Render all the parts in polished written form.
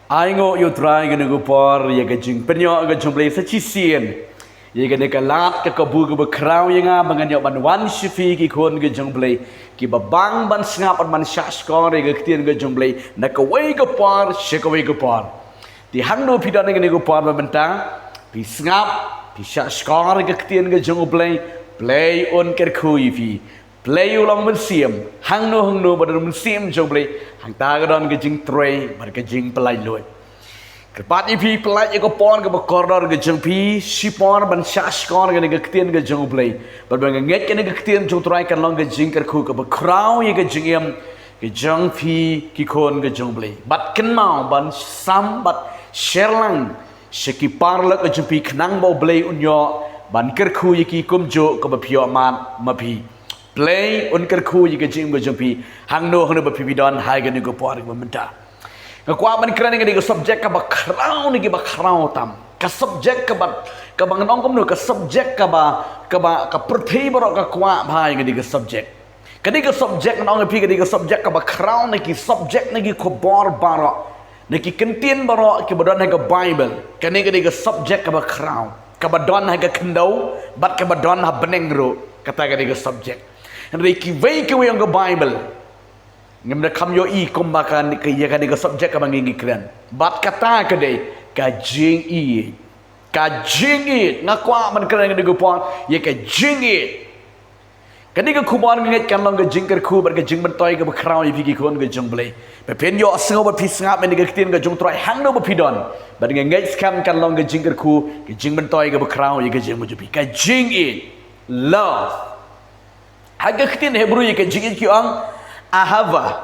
Aingo yo try gana go por ya ga jing penyo ga jumble sa chisien ya gana ka lat ka kabu ga kraw ya nga bangan yo ban wan shifi ki kon ga jumble ki babang ban snap ban shash ko ga ktien ga jumble na ka wei ga por she ka wei ga por di hangno pi dan ga go por ba benta pi snap pi shash ko ga ktien ga jumble play on ker khui fi play ulang men siam hangno badan men siam jumble hang ta ga don ga jing tray bar ga jing pelai loi kepat ipi pelai ko pon ga koror ga jing pi sipon ban shash kon ga ga ktien ga jumble bar ba nget ga ga ktien jung tray kan long ga jing ker khu ga ba kraw ye ga jing yam ga jung pi ki kon ga jumble bat ken mau ban sam bat sherlang sheki parla ga jing pi knang bo blay unyo ban ker khu ye ki kum jo ko ba pio man ma pi play on ker khu yiga jing ba jumpi hangno ba pibidon hai ga ni go por ga menta ka kwa man kran ga ni go subject ka ba crown ni ba crown tam ka subject ka ba ngong kom no ka subject ka perthi ba ka kwa bhai ga ni ga subject ka ni ga subject ngong pi ga ni ga subject ka ba crown ni ki subject ni ko bor baro ni ki kentien baro ki bodon ga bible ka ni ga subject ka ba crown ka ba don ha ga kendo bat ka ba don ha beneng ro kata ga ni ga subject Riki wei ke yang ke Bible. Ngam da kam yo I kom bakan ke ya ka de subject ka mangi kran. Bat kata ke de ka jing I. Ka jing I ngakwa man kran de pon ye ka jing I. Kani ka khubon nget kan long ka jing ker khu bar ka jing ban toy ka ba kraw I phi ki kon ka jung blai. Pe pen yo asngo ba phi snap men ka tien ka jung troy hang no ba phi don. Bar nget skam kan long ka jing ker khu ka jing ban toy ka ba kraw ye ka jing mu jupi. Ka jing I love Haga ktin Hebrew ye ka jingit ki ang ahava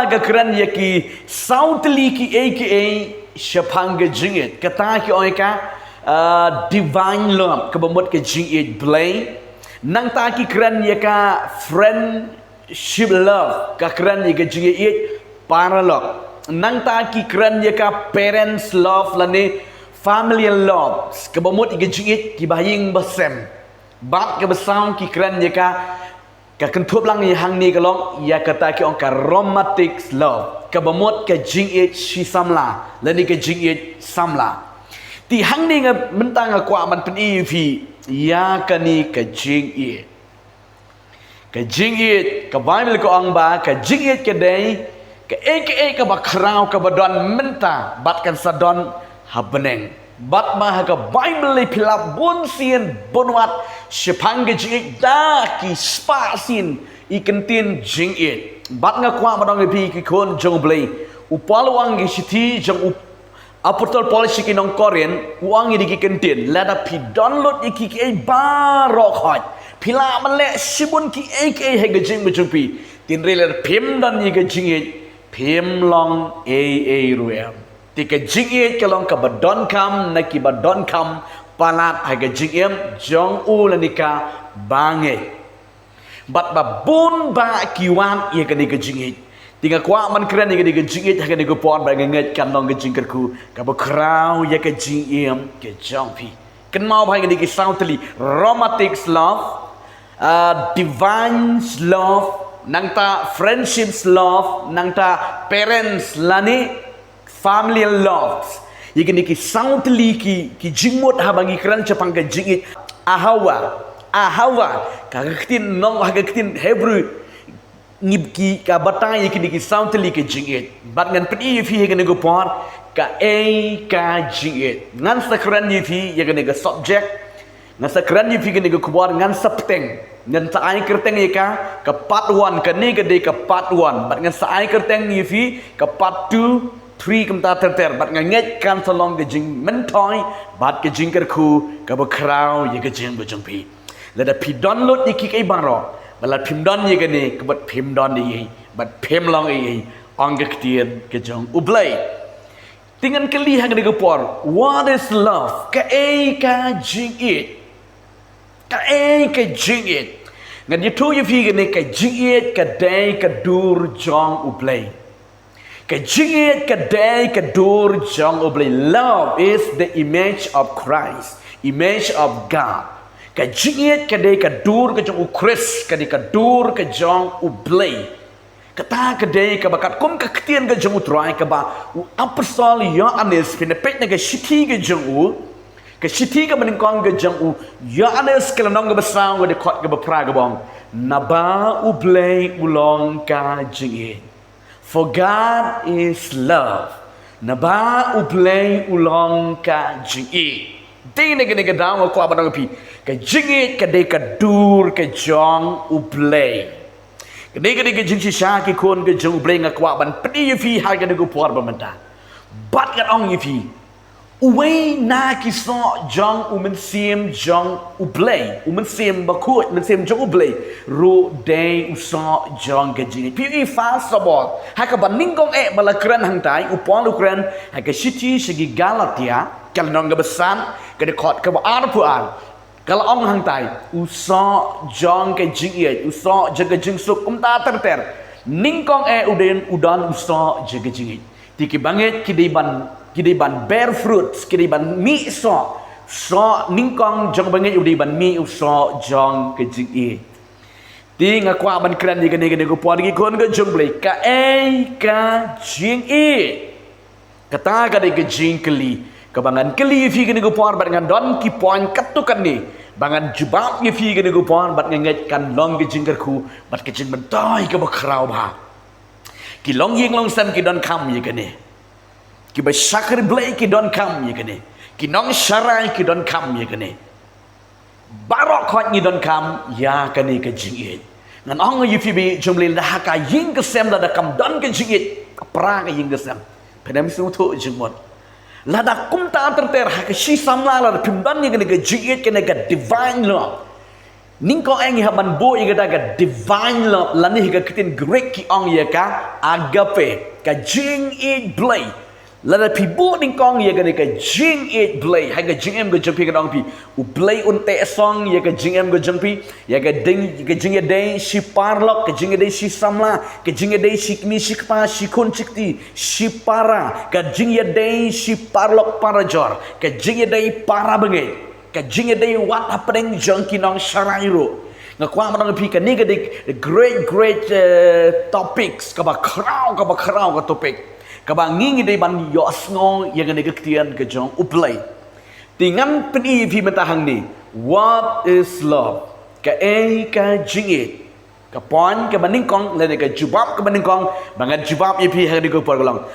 ga kran ye ki sautli ki aka shapang ga jingit kata ki oi ka divine love ka bamot ka jingit blay nang ta ki kran ye ka friendship love ka kran ye ka jingit para love nang ta ki kran ye ka parents love lane family love ka bamot ka jingit ki baying basem Bat ke besang ki kran ye ka kentup lang ye hang ni kalong ya kata ki ong ka romantic love ka bamot ka jing it shi samla la ni ka jing it samla ti hang ni nga mentang nga kwa man pen I fi ya ka ni ka jing it ka bible ko ang ba ka jing it ka dai ka aka ka ba kraw ka ba don menta bat kan sadon habeneng Bat mah ka Bible li pilap bun sien bonwat sepang ke jing da ki spa sin ikentin jing it bat nga kwa madong pi ki kon jong blai upalwang gi siti jong apostol polish ki nong korean uang di ki kentin lada pi download ki ki baro khot pila man le sibun ki aka he ga jing jong pi tin reler phim dan yi ga jing it phim long a ruem Tika jingit kalong ka badon kam na ki badon kam palat haga jingim jong u lanika bange. Bat ba bun ba kiwan ye ka ni ka jingit. Tinga kwa man kran ye ka ni ka jingit haga ni ka pon ba nget kan long ka jingker ku ka ba kraw ye ka jingim ke jong pi. Kan mau ba ni ki sautli romantic love, divine love, nang ta friendships love, nang ta parents lani family loves ye gini ki sautli ki jingmot habangi kran chapang ka jingit ahawa ka ktin nong ha ktin Hebrew ngib ki ka batang ye gini ki sautli ki jingit bat ngan pedi fi ye gini go por ka ka jingit ngan sakran ye fi ye gini ga subject ngan sakran ye fi gini go kubor ngan sapteng ngan sa ai kerteng ye ka part 1 ka ni ga de ka part 1 bat ngan sa ai kerteng ye fi ka part 2 3 kem ta ter bat nget kan salong ke jing mentoy bat ke jing ker khu ka ba kraw ye ke jing ba jong pi la da pi download ye ki kai baro bala phim don ye ke ni ka bat phim don ye bat phim long ye ong ke tien ke jong ublai tingan kali hang de por what is love ka jing it ka jing it ngan ye tu ye fi ke ni ka jing it ka dai ka dur jong ublai Ka jingit ka day ka dur jong oblay. Love is the image of Christ, image of God. Ka jingit ka day ka dur ka jong u Chris ka day ka dur ka jong oblay. kata kedai ke bakat kum ke ketian ke jeng utrai ke ba apostol Yohanes pinepet ke shiti ke jeng ke shiti ke meningkong ke jeng Yohanes ke lanong ke besang ke dekot ke bepra ke bong naba ublay ulong ka jeng for God is love naba ublay ulong ka jeng ding ne ke daw ko abang pi ke jeng ke de ke dur ke jong ublay Kedai jeng sisa ki kon ke jeng ublay ngakwa ban pedi yufi harga nego puar bamenta. Bat kat ong yufi. Uway na ki so jong umen sim jong ublay. Umen sim bakut, umen sim jong ublay. Ru day uso jong ke jeng. Pi fa sabot. Haka ban ningkong balakran hang tai upon lukran haka siti segi Galatia kal nong ke besan ke dekot ke ba arpuan. Kalau orang hang tai, usah jong ke jing ye, usah jaga jing suk ta terter. Ningkong udan usah jaga jing. Tiki banget kidiban bear fruits, kidiban mi so ningkong jong banget udiban mi usah jong ke jing ye. Ti ngakwa ban kran di gane ko puan gi kon ke jong blai ka ka jing ye. Kata ka de ke jing keli. Kebangan keli fi gini gupon bat ngan don ki poin katukan ni bangan jubab ye fi gini gupon bat nganget kan long ke jingker ku bat ke jing mentai ke bakrau ba ki long ying long sam ki don kam ye gani ki ba shakri blai ki don kam ye gani ki nong sharai ki don kam ye gani barok khot ni don kam ya kani ke jing ye ngan ong ye fi bi jumlil dah ka ying ke sem da kam don ke jing ye pra ke ying ke sem pedam su thu jing mot Lada kumta terter hak si samla la pimban ni kena jiet kena ga divine love. Ningko engi haban bo i ga divine love lani ga kitin Greek ki ong ye ka agape ka jing it blay. Lada pibo ningkong ye ga jing it blay ha ga jing em ga jumpi ga ong pi u blay unte song ye ga jing em ga jumpi ye ga ding ga jing ye dei si parlok ga jing ye dei si samla ga jing ye dei si kni si kpa si kon chikti si para ga jing ye dei si parlok parajor ga jing ye dei para bengai ga jing ye dei wat happening jong kinong sharairo ngakwa manang pi ka ni ga the great topics ka ba krau ka topik Kabang ngingi day ban yosngo yang ada ketian ke jong uplay. Tingan peni fi mentahang ni. What is love? Ka ka jingit. Ka pon ka baningkong le ka jubab ka baningkong bangat jubab ye fi hari ko porgolong.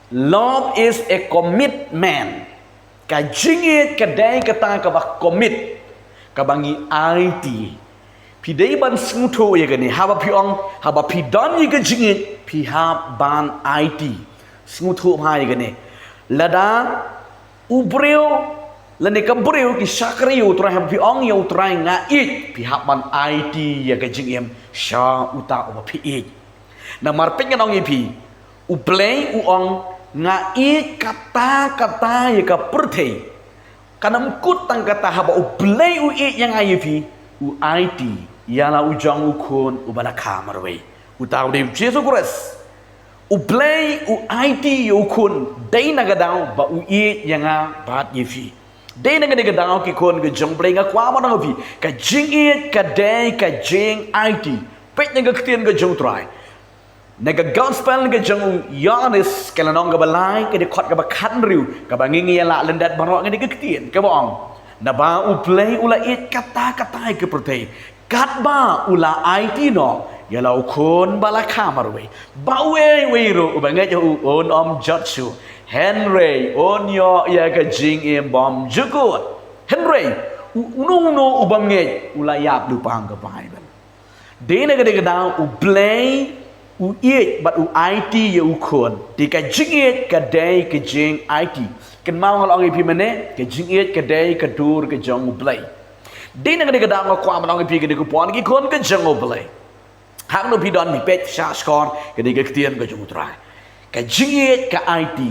Love is a commitment. Ka jingit ka day ka ta ka ba commit. Ka bangi IT. Pi day ban smuto ye gani haba pi ong haba pi don ye ka jingit pi ha ban IT. Smutu hai gane lada ubreu lane kabreu ki sakriu trai pi ong yo trai nga it pi haban IT ya ka jingem sha uta o pi it na marpeng nong ipi uplay uong nga it kata ya ka purthei kanam kut tang kata haba uplay u it yang ipi u IT ya la ujang ukun ubala kamarwe uta de Jesus Christ Uplay u IT ukun day nagadao ba u i yanga bat yifi day nagadao ki kon ga jong play nga kwa mo vi ka jing it ka day ka jing IT pet nga ktien ga jong try naga gospel ga jong Yohanes ka lanong ga balai ka de khot ga ba khan riu ka ba ngi la lendat barok nga de ktien ka bong na ba uplay ula it kata ke protei kat ba ula IT no Yalau kun bala kamarwe bawe wiro ubangat yo on om jotsu Henry on yo ya ka jing em bom jukut Henry uno ubangat ulayap lupang ka Bible de na ga da u play u it but u IT yo kun di ka jing it ka day ka jing IT kan mau ngalong ipi mene ka jing it ka day ka dur ka jong u play de na ga da ko am nong ipi ka de ko pon ki kun ka jong u play Hang no pidon mi pet sha skor ke de ketian ke jumutrai ka jingit ka IT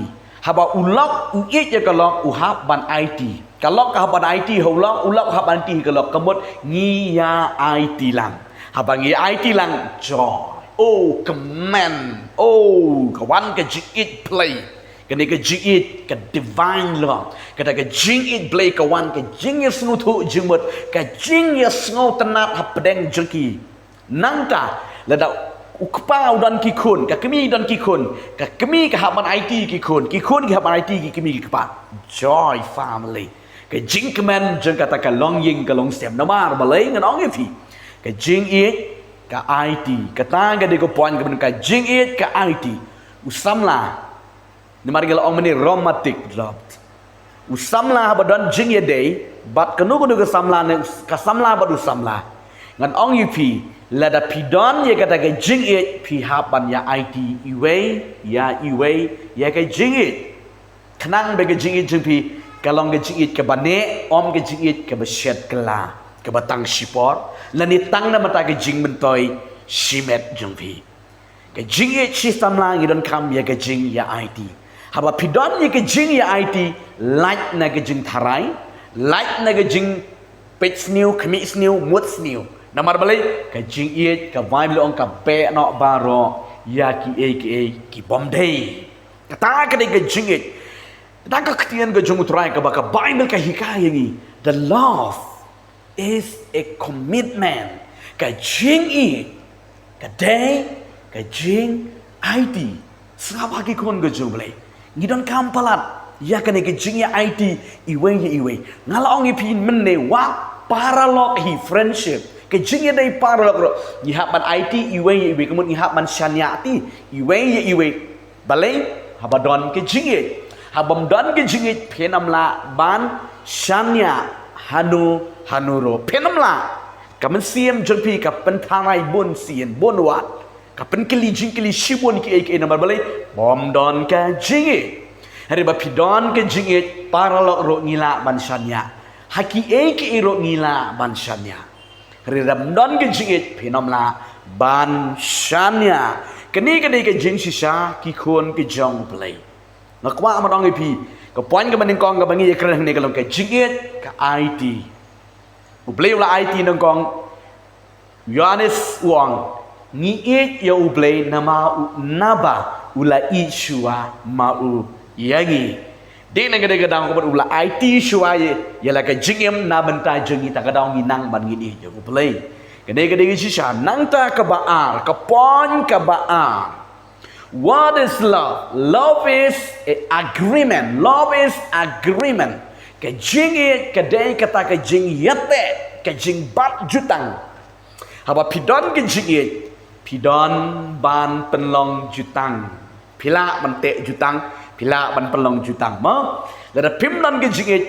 haba ulok uit ya kalok uhab ban IT kalok ka ban IT ulok hab IT kalok kamut ngi ya IT lang haba ngi IT lang joy oh command oh kawan ka jingit play ka de ka jingit ka divine love ka de ka jingit play kawan ka jingit snutu jingmut ka jingit sngo tenat hab pedeng jeki Nangka lada ukpa udan kikun ka kemi dan kikun ka kemi ka haban IT kikun ka haban IT ki kemi ki kpa joy family ka jing kemen jeng kata ka long ying ka long sem namar balai ngan ong fi ka jing it ka IT ka tanga de ko point ka jing it ka IT usamla namar gel ong meni romantic love usamla badan jing ye day bat kanu ka samla ne ka samla badu samla ngan ong fi lada pidon ya kata ke jing it pi hapan ya IT iwe ya ke jing it kenang be ke jing it jing pi kalong ke jing it ke bane om ke jing it ke beset kela ke batang sipor lani tang na mata ke jing mentoi simet jing pi ke jing it si samlang idon kam ya ke jing ya IT haba pidon ya ke jing ya IT light na ke jing tharai light na ke jing page new kemi new mut new namar balai ka jing it ka vibe long ka pe no baro ya ki bom day kata ka de jing it kata ka ktian ka jung try ka baka bible ka hikayat ni the love is a commitment ka jing it ka day ka jing IT sapa ki kon ka jung balai ngidon kampalat ya ka ne ka jing ya IT iwe ngalaong ipin menne wa paralog hi friendship ke jing dai paralog ro ngihapan IT iwe kemun ngihapan syaniati iwe balai habadon ke jing habam don ke jing penamla ban syania hanuro penamla kamen siem jengpi ka pentangai bun sien bonwat ka pen kili shibun ki namar balai bom don ka jing hari ba pidon ke jing paralog ro ngila ban syania haki ki ro ngila ban syania Ridam don ke jingit pinomla ban shania keni ke jing sisa ki khon ke jong play ngakwa amadong ipi ke point ke maning kong ke bangi ekran ni kalong ke jingit ke IT ublay ula IT nang kong Yohanes Wong ni it ya ublay nama naba ula ishua mau yagi Dek nak kadang-kadang ko ula IT shua ye la ka jingem na banta jengi ta kadang minang ban ngini je ko play. Kadang-kadang sisa nang ta ka baar ka pon ka baar. What is love? Love is agreement. Love is agreement. Ka jingi kadai kata ka jing yate ka jing bat jutang. Haba pidon ka jingi pidon ban penlong jutang. Pila mentek jutang pila ban pelong jutang mo lada pimnan ke jingit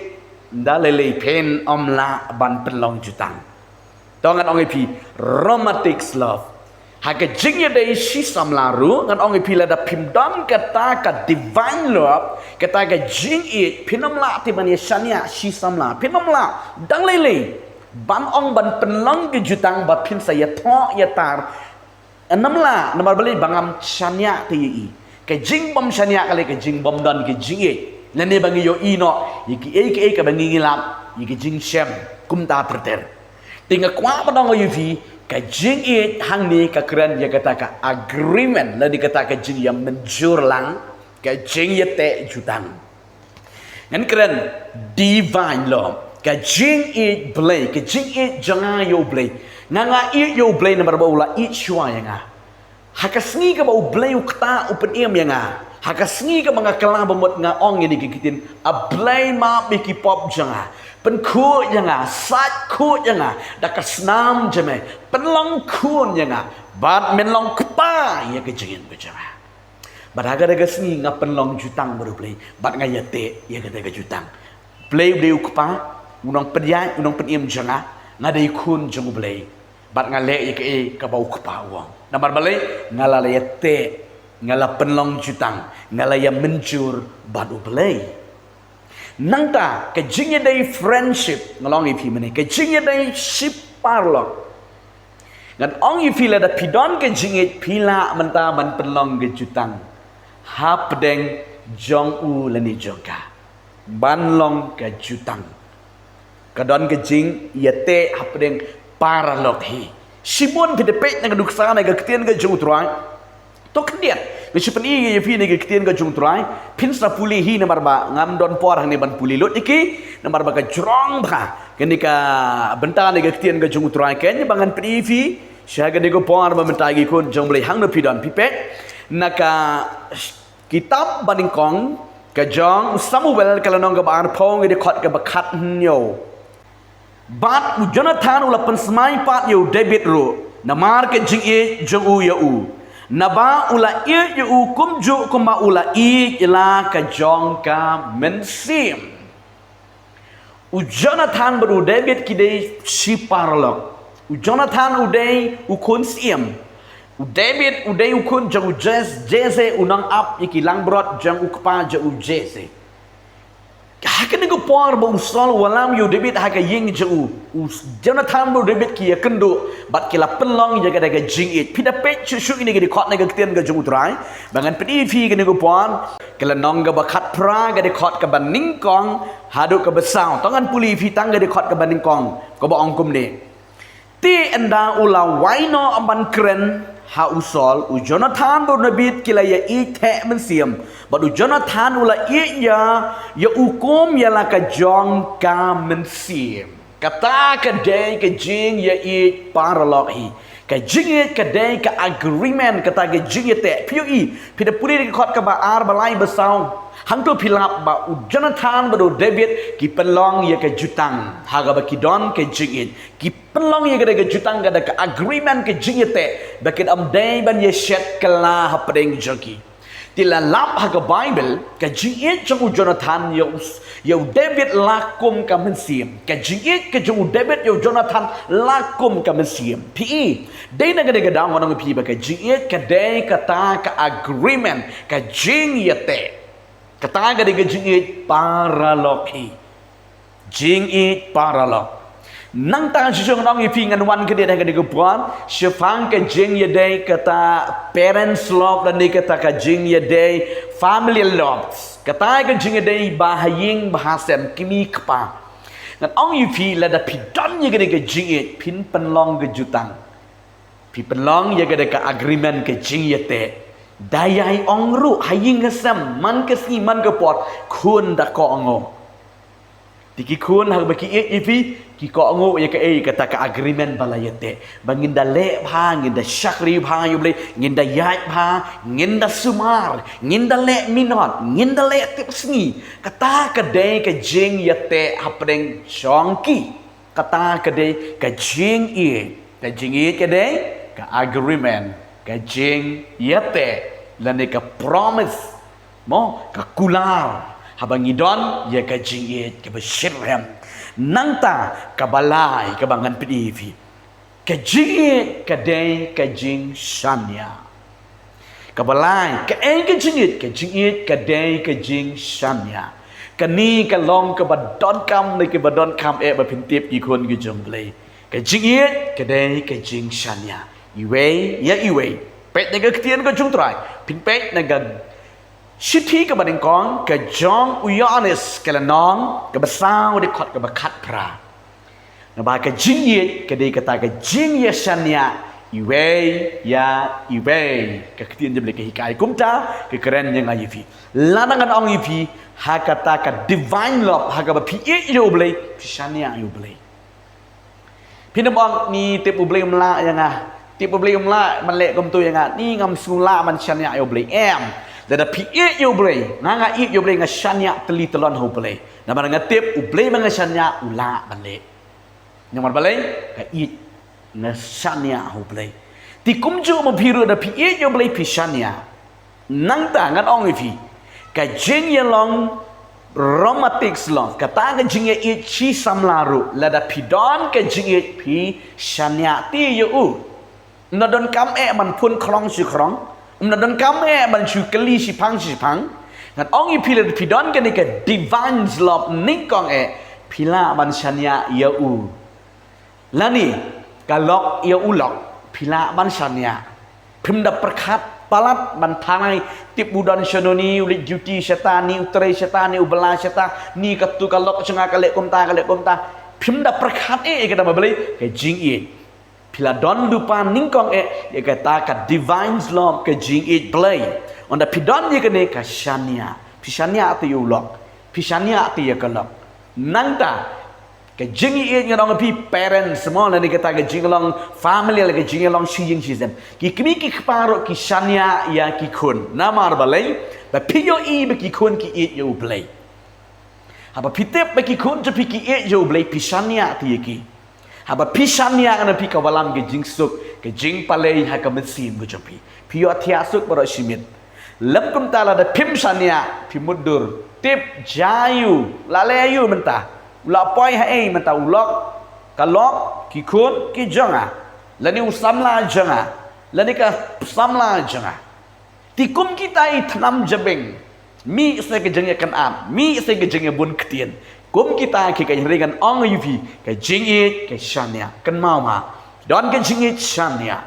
dalele pen omla ban pelong jutang tongan ong pi romantic love ha ke jingye dei si samlaru ngan ong pi lada pimdan kata ka divine love kata ka jingit pinomla ti ban yesania si samla pinomla dalele ban ong ban pelong ke jutang ba pin saya tho ya tar enamla namar bali bangam syania ti yi ke jing bom syania kali ke jing bom dan ke jing nani bangi yo ino yiki ka bangi ngilap yiki jing shem kum ta terter tinga kwa padang yufi ka jing hang ni ka keren ya kata ka agreement la dikata ka jing yang menjur lang ka jing yete jutang ngan keren divine law ka jing blay ka jing janga yo blay nanga yo blay na barbaula shua yanga hakasngi ka bau blay ukta upen yang hakasngi ka mga kala bamot nga ong ini kikitin a blay ma biki pop janga pen ku yanga sat ku yanga dakasnam jame penlong kun yanga bat menlong kpa ya kejengin bejanga badaga daga sngi nga penlong jutang baru blay bat nga yate ya kata jutang blay ukpa unong pedyai unong penim janga nga day kun jang blay bat nga le ya ka bau kpa wong namar balai ngala yate ngala penlong jutang ngala ya mencur badu belai nangta ke jingye dai friendship ngalong ipi mene ke jingye dai ship parlok ngan ong ipi la da pidon ke jingye pila menta ban penlong ke jutang ha pedeng jong u lani jongka ban long ke jutang kadon ke jing yate ha pedeng parlok hi Simon pidepet na kaduksa na gaktian ka jung truai to kendian ke sipeni ye fi na gaktian ka jung truai pin sa puli hi na marba ngam don por hang ni ban puli lot iki na marba ka jrong ba keni ka benta na gaktian ka jung truai ken bangan pri fi Saya kena ko por mementai kun jong boleh hang no pidon pipek naka kitab baningkong ka jong Samuel kalau nong ka bar pong de khot ka bakat nyo bat u Jonathan ula pensmai pat yo David ro namar ka jing e jong u ya u naba ula e yo u kum ju kuma ula i la ka jong ka mensim u Jonathan baru David kidai si parlok u Jonathan udai u kun siem u David udai u kun jang u Jesse unang up ikilang brot jang u kpa jang u Jesse hakan ni ko por ba usal walam yu David haka ying jang u Jonathan baru David ki yakendo bat kila penlong jaga daga jing it pida pe chu ini ke di khot na ga tien ga jang u trai bangan pedi fi ke ni ko por kala nong ga bakat pra ga di khot ka ban ning kong hadu ka besau tangan puli fi tang ga di khot ka ban ning kong ko ba ong kum ni ti enda ula waino amban kren ha usol u Jonathan do nabit kila ya i the men siam but u Jonathan ula i ya ukum ya la ka jong ka men siam kata ka dei ka jing ya i paralog hi ka jing ka dei ka agreement kata ka jing te piu i pida puri ka khot ka ba ar balai besau hang tu pilap ba u Jonathan ba do David ki pelong ya ka jutang haga ba ki don ka jing ki pelong ya ka jutang ka ka agreement ka jing te ba ki am dei ban ye shet kala hapdeng joki tila lap haga Bible ka jing jong u Jonathan ya David lakum ka mensim ka jing ka jong u David ya Jonathan lakum ka mensim pi dei na ga dang wanang pi ba ka jing ka dei kata ka agreement ka jing ya te kata ga de jing it paraloki jing it paralok nang ta sung nong i pingan wan ke de ga de puan shefang ka jing ye de kata parents love dan de kata ka jing ye de family love kata ga jing ye de bahaying bahasen kimi kpa ngan ong i pi la da pidon ye ga de jing it pin penlong ga jutang pi penlong ye ga de ka agreement ka jing ye te dayai ong ru haying ngasam man ke si man ke pot kun da ko ngo tiki kun hag baki ipi ki ko ngo ya ka kata ka agreement balayete bangin da le bha ngin da shakri bha yuble ngin da yai bha ngin da sumar ngin da le minot ngin da le tipsni kata ka de ka jing yate hapdeng chongki kata ka de ka jing ka de ka agreement ka jing yate lane ka promise mo ka kular habang idon ya ka jing ka bashirem nangta ka balai ka bangan pdivi ka jing ka dei ka jing shanya ka balai ka ka jing ka dei ka jing shanya ka ni ka long ka badon kam le ka badon kam ba pintip ki kon ki jong ble ka jing ka dei ka jing shanya iwe pet nega ketien ko jung trai pin pet nega shithi ka baning kong ka jong uyanes ka lanong ka basau de khot ka bakat pra na ba ka jing ka de kata ka jing ya shanya iwe ka ketien je ka hikai kumta ka keren yang ayifi lanangan ong ifi ha kata ka divine love ha ka ba pi yo ble shanya yo ble pinabang ni tip ble mla yang ti problem la man le kom tu yang ni ngam sula man shania yo ble da pi yo ble nga yo ble nga shania teli telon ho ble na man nga tip u ble man nga shania ula man le nyam man ble ka nga shania ho ble ti kum ju ma phiru da pi yo ble pi shania nang ta ngan ong fi ka jing ye long romantics long kata ka jing ye chi samlaru la da pi don ka jing ye pi shania ti yo na don kam man pun krong si krong na don kam man chu kali si pang ngan ong i pila pidon kan ka divine love ning kong pila man shanya ya u lani kalok ya ulok pila man shanya pim da perkat palat man tanai tip budan shanoni ulit duty syatani utrai syatani ubala syata ni katu kalok cenga kale komta pim da perkat ka da beli ka jing pila don lupa ningkong ya kata ka divine love ka jing play onda pidon ye kene ka shania pishania ati ulok pishania ati ya kalok nangta cái chính ý như long cái parents semua là cái ta cái chính long family là cái chính long siang season cái paro cái sanya ya cái khun nama balai và pio i cái khun cái ý yêu play haba pitep cái khun cho cái ý yêu play pisanya thì cái haba pisanya cái pi kawalam cái chính suk cái chính palai hay cái mesin cái cho pio thiasuk baro simit lem kum ta là pim sanya pi mudur tip jayu lalayu mentah ulah poi hai mentah ulok kalok ki khun ki janga lani usamla janga lani ka samla janga ti kum kita i thnam jabeng mi se ke jenge kan am mi se ke jenge bun ktien kum kita ki ka ringan ong yupi ka jingi ka shania kan mau ma don ka jingi shania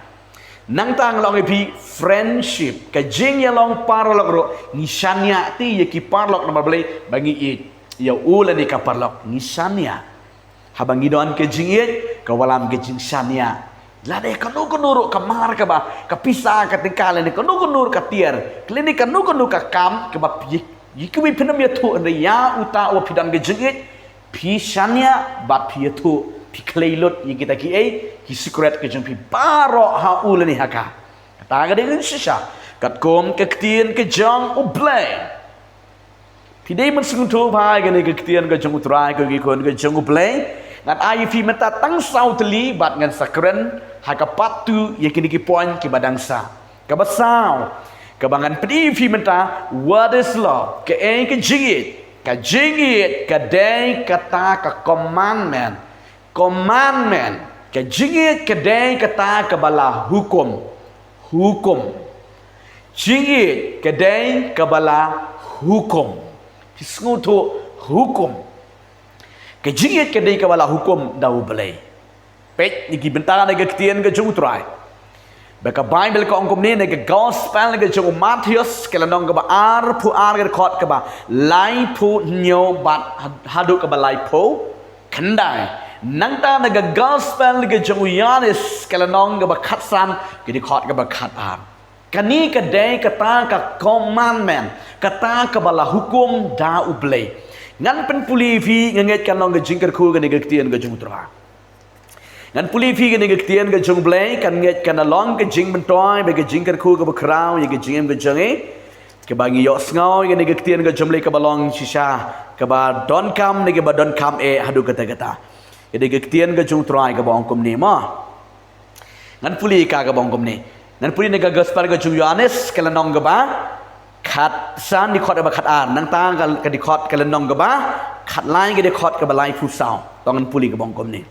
nang tang long pi friendship ka jing long parlok ro ni shania ti ye ki parlok na bale bangi i ya ula ni ka parlok ni shania habang idon ke jing ye ka walam ke jing shania la de ka nu ro ka mar ka ba ka pisa ka tingkal ni ka nu ka tier klinik ka nu ka kam ka ba yi ki wi phinam ye thu ne ya uta o phidan ke jing ye pi shania ba pi thu pi kleilot yi kita ki ki secret ke jing pi paro ha ula ni haka ta ga de shisha kat kom ke ktien ke jang u blay thì đây mình sung thu phai cái này cái tiền cái trong utrai cái con cái trong uplay ngat ai phi mata tang sau teli bat ngan sakren ha ka patu ye kini ki point ki badangsa ka basau ka bangan pedi phi mata what is love cái jingit ka day kata ka commandment ka jingit ka day kata ka bala hukum jingit ka day ka bala hukum Sngutu hukum. Kejingit ke dei kawala hukum dau belai. Pet ni ki bentara na ketien ke jung trai. Beka Bible ko angkom ni ke gospel ke jung Matthews ke lanong ke ba ar pu ar ke khot ke ba lai pu nyo bat hadu ke ba lai pu khandai. Nang ta na ke gospel ke jung Yohanes ke lanong ke ba khatsan ke di khot ke ba khat ar. Kani kedai kata ka commandment kata ka bala hukum da ublay ngan pen puli fi nganget kan long jingker khu ga ne tien ga jung tra ngan puli fi ga ne tien ga jung blay kan nget kan long ga jing ben toy be ga jingker khu ga ba kraw ye ga jingem ga jange ke ba ngi yo sngaw ga ne tien ga jumlay ka balong shisha ka ba don kam ne ga ba don kam e hadu kata ye ga tien ga jung tra ga ba ongkom ni ma ngan puli ka ga ba ongkom ni nan puri nega gospel ga jung Yohanes kala nong ga ba khat san di khot ba khat an nang tang ka di khot kala nong ga ba khat lai ga di khot ka ba lai fu sao tong an puli ga bong kom ni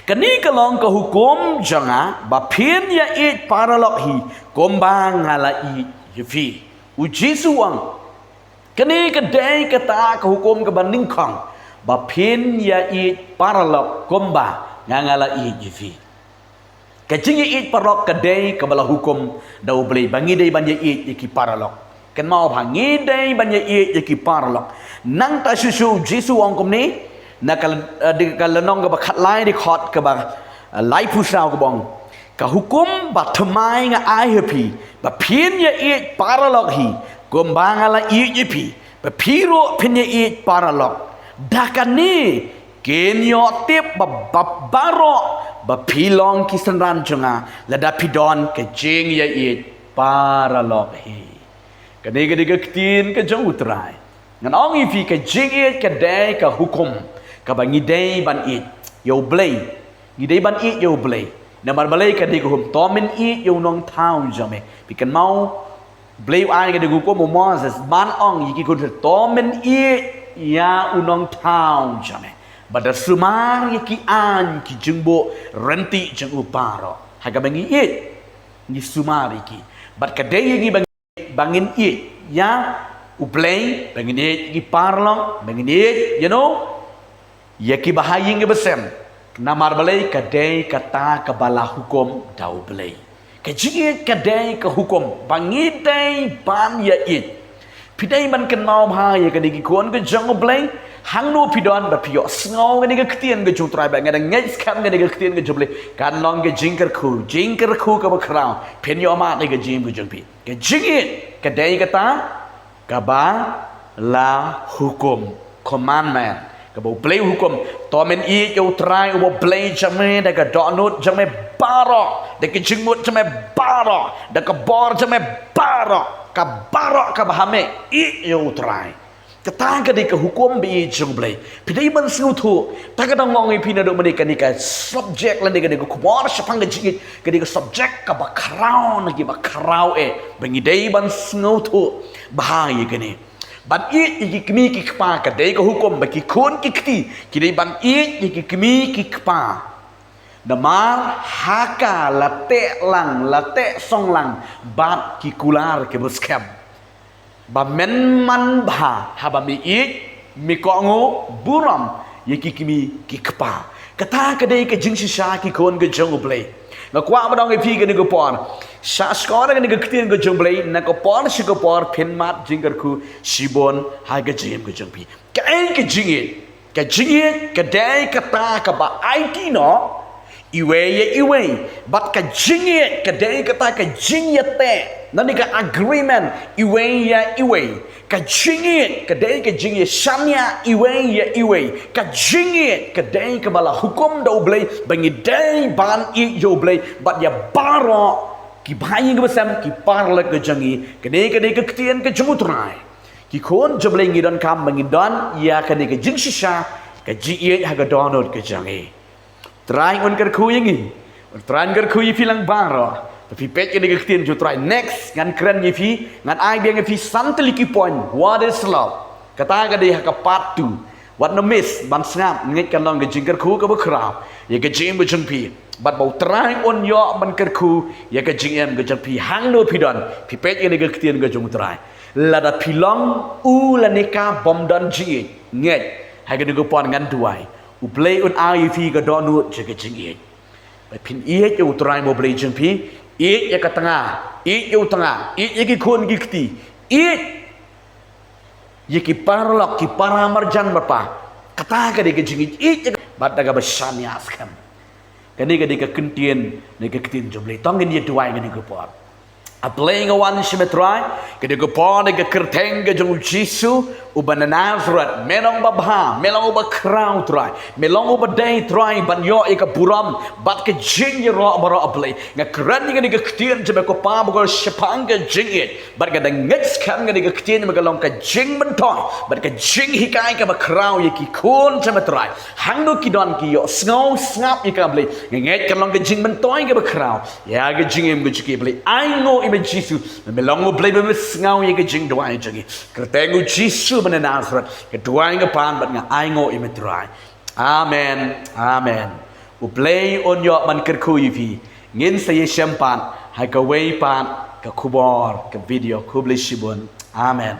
kani ka long ka hukum janga ba phin ya it paralok hi kom ba ngala i yifi u jisu wang kani ka dai ka ta ka hukum ka ba ning khong ba phin ya it paralok kom ba ngala i yifi kacing it parok kedai kebala hukum dau beli bangi dai banja it iki paralok kan mau bangi dai banja it iki paralok nang ta susu jisu ongkom ni na kal nong ka khat lai di khot ka ba lai pu sao ka bong ka hukum ba thamai nga ai happy ba phin ya it paralok hi kom bangala it yipi ba phiro phin ya it paralok dakani kenyo tip ba baro ba pilong kisanran chunga lada pidon ke jing ya it paralok hi kani ga tin ka jong utrai ngan ong ifi ka jing it ka dai ka hukum ka bangi dai ban it yo blay ni dai ban it yo blay na mar balai ka dai ko hum tomen it yo nong thau jame pikan mau blay ai ga ko mo Moses ban ong yiki ko tomen it ya unong thau jame Bada sumar ki an ki jengbo renti jeng uparo haga bangi it ni sumar ki bad kadai ni bangin it ya uplay bangin it ki parlong bangin it ya ki bahaying ke besem namar balai kadai kata kabala hukum dau balai kajing kadai ke hukum bangi dai ban ya it pidai man ken mau ha ya kadai ki kon ke jeng uplay hang no pidon ba pio sngaw ngani ga ktien ga jutrai ba ngada ngai skam ngani ga ktien ga juble kan long ga jingker khu ka ba kraw pen yo ma ga jim ga jumpi ga jingit ka dai ga ta ka ba la hukum commandment ka ba play hukum tòa mình ý yêu trai ua play cho mê để cái đọ nút cho mê ba rọ để cái chừng một cho mê ba rọ để cái bò cho mê ba rọ ka bahame ý yêu trai kata ka di ka hukum bi jung blay pidai man sutu ta ka dong ngi pina do mani ka ni ka subject lan di ka di ko kumar sapang ka jingit ka di ka subject ka ba karau na ki ba karau bangi dai ban sutu bahaya ka ni ban i kimi ki kpa ka dai ka hukum ba ki kun ki kti ki dai ban i kimi ki kpa damar haka late song lang bat ki kular ke buskam ba men man ba haba mi mi ko ngo buram ye ki kimi ki kpa kata ka dei ka jing sha ki kon ga jong play na kwa ma dong e phi ka ni ko pon sa skor ga ni ka ktien ga jong play na ko pon si ko por phin mat jing gar khu sibon ha ga jem ga jong pi ka en ka jing ka dei ka ta ka ba it no iwe but ka jing ka dei ka ta ka jing te nani ka agreement iwe ka jing ka dei ka jing shania iwe ka jing ka dei ka bala hukum do blay bangi dei ban I yo blay but ya baro ki bhayi ga basam ki parla ka jangi ka dei ka ktien ka jumutrai ki kon joblay ngi don kam bangi don ya ka dei ka jing shisha ka jing ha ga donot ka jangi try on ker khu yang try ker khu filang baro tapi pet yang diketian jo try next ngan keren ngi ngan ai dia ngi santeliki point what is love kata ka dia ka patu what no miss ban snap ngi kan long ge ker khu ka ba krao ye ge jing bu chung pi bat bau try on yo ban ker khu ye ge jing em ge pi hang no pi don pi pet yang diketian ge jong try la da pilong u la nika bom don jing ngi hai ge go pon ngan duai u play on IEP ka don nu je ke jing ye ba pin ye ke u try mo play jing pi ye ya ka tanga ye utanga ye ki khon ki kti ye ki parlok ki paramarjan bapa kata ka de ke jing ye bat daga basani askam kani ka de ka kentien ne ka ktin joble tong ni tuai ni ko por a playing a one shimetrai ka de ko por ne ka kerteng ka jong jisu uban Nazareth melong babha melong ba crown try melong ba day try ban yo e ka buram bat ka jing ro baro aplay nga kran ni ka ktien je ko pa bo shapang ka jing it bat ka dang next kan nga ka ktien ma ka long ka jing ban to bat ka jing hikai ka ba crown ye ki kon je ma try hang no ki don ki yo snow snap ye ka play nga nget ka long ka jing ban toy ka ba crown ya ka jing em ka ki play I know im jisu melong play ba snow ye ka jing do ai jing kerteng jisu ban Nazareth ke duai nga pan bat nga ai ngo imetrai amen u play on yo man ker khu yi ngin sa ye champan hai ka wei pan ka khubor ka video khubli shibun amen